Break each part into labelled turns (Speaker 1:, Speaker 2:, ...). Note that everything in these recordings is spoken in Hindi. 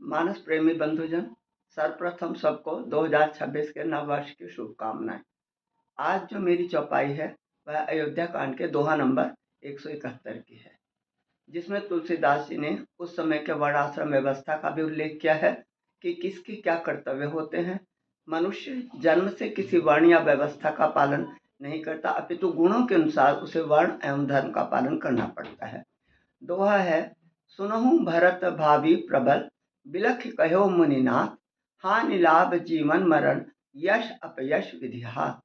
Speaker 1: मानस प्रेमी बंधुजन, सर्वप्रथम सबको 2026 के नव वर्ष की शुभकामनाएं। आज जो मेरी चौपाई है वह अयोध्या कांड के दोहा नंबर 171 की है, जिसमें तुलसीदास जी ने उस समय के वर्णाश्रम व्यवस्था का भी उल्लेख किया है कि किसकी क्या कर्तव्य होते हैं। मनुष्य जन्म से किसी वर्ण या व्यवस्था का पालन नहीं करता, अपितु गुणों के अनुसार उसे वर्ण एवं धर्म का पालन करना पड़ता है। दोहा है, सुनहु भरत भावी प्रबल, बिलख कहो मुनिनाथ, हानि लाभ जीवन मरण, यश अपयश विधिहात।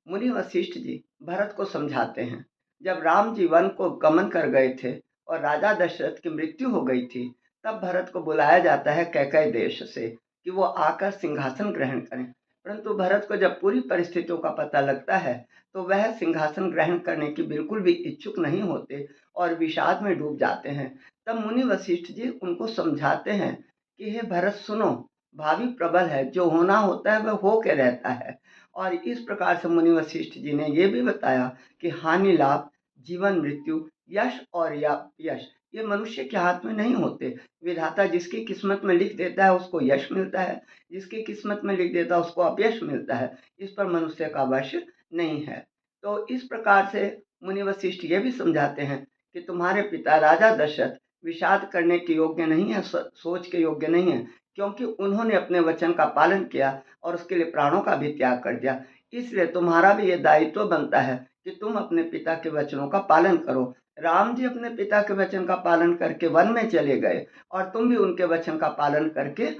Speaker 1: मुनि वशिष्ठ जी भरत को समझाते हैं, जब राम जी वन को गमन कर गए थे और राजा दशरथ की मृत्यु हो गई थी, तब भरत को बुलाया जाता है कैकई देश से कि वो आकर सिंहासन ग्रहण करें। परंतु भरत को जब पूरी परिस्थितियों का पता लगता है तो वह सिंहासन ग्रहण करने की बिल्कुल भी इच्छुक नहीं होते और विषाद में डूब जाते हैं। तब मुनि वशिष्ठ जी उनको समझाते हैं कि हे भरत सुनो, भावी प्रबल है, जो होना होता है वह हो के रहता है। और इस प्रकार से मुनि वशिष्ठ जी ने ये भी बताया कि हानि लाभ जीवन मृत्यु यश और या यश ये मनुष्य के हाथ में नहीं होते। विधाता जिसकी किस्मत में लिख देता है उसको यश मिलता है, जिसकी किस्मत में लिख देता है उसको अपयश मिलता है। इस पर मनुष्य का वश नहीं है। तो इस प्रकार से मुनि वशिष्ठ ये भी समझाते हैं कि तुम्हारे पिता राजा दशरथ विषाद करने के योग्य नहीं है, सोच के योग्य नहीं है, क्योंकि उन्होंने अपने वचन का पालन किया और उसके लिए प्राणों का भी त्याग कर दिया। इसलिए तुम्हारा भी ये दायित्व बनता है कि तुम अपने पिता के वचनों का पालन करो। राम जी अपने पिता के वचन का पालन करके वन में चले गए और तुम भी उनके वचन का पालन करके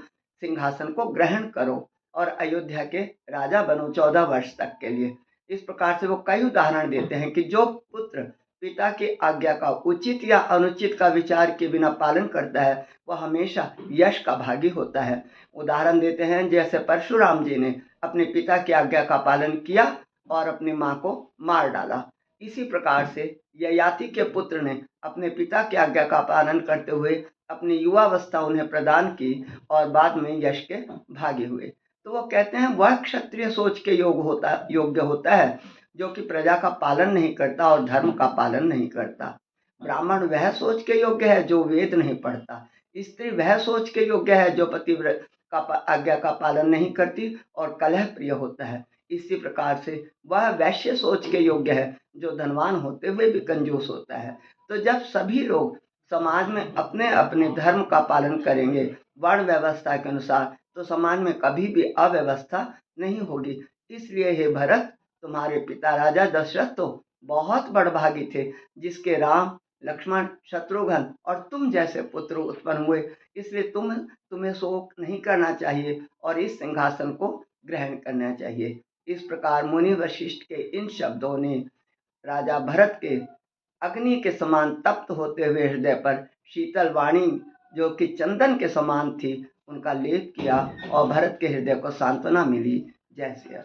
Speaker 1: सिंहासन को ग्रहण करो और अयोध्या के राजा बनो 14 वर्ष तक के लिए। इस प्रकार से वो कई उदाहरण देते हैं कि जो पुत्र पिता की आज्ञा का उचित या अनुचित का विचार के बिना पालन करता है वह हमेशा यश का भागी होता है। उदाहरण देते हैं, जैसे परशुराम जी ने अपने पिता की आज्ञा का पालन किया और अपनी माँ को मार डाला। इसी प्रकार से ययाति के पुत्र ने अपने पिता की आज्ञा का पालन करते हुए अपनी युवावस्था उन्हें प्रदान की और बाद में यश के भागी हुए। तो वो कहते हैं वह क्षत्रिय सोच के योग्य होता है जो कि प्रजा का पालन नहीं करता और धर्म का पालन नहीं करता। ब्राह्मण वह सोच के योग्य है जो वेद नहीं पढ़ता। स्त्री वह सोच के योग्य है जो पतिव्रत का आज्ञा का पालन नहीं करती और कलह प्रिय होता है। इसी प्रकार से वह वैश्य सोच के योग्य है जो धनवान होते हुए भी कंजूस होता है। तो जब सभी लोग समाज में अपने अपने धर्म का पालन करेंगे वर्ण व्यवस्था के अनुसार, तो समाज में कभी भी अव्यवस्था नहीं होगी। इसलिए हे भरत, तुम्हारे पिता राजा दशरथ तो बहुत बड़भागी थे, जिसके राम लक्ष्मण शत्रुघ्न और तुम जैसे पुत्र उत्पन्न हुए। इसलिए तुम्हें शोक नहीं करना चाहिए और इस सिंहासन को ग्रहण करना चाहिए। इस प्रकार मुनि वशिष्ठ के इन शब्दों ने राजा भरत के अग्नि के समान तप्त होते हुए हृदय पर शीतल वाणी जो कि चंदन के समान थी उनका लेप किया और भरत के हृदय को सांत्वना मिली। जय श्री राम।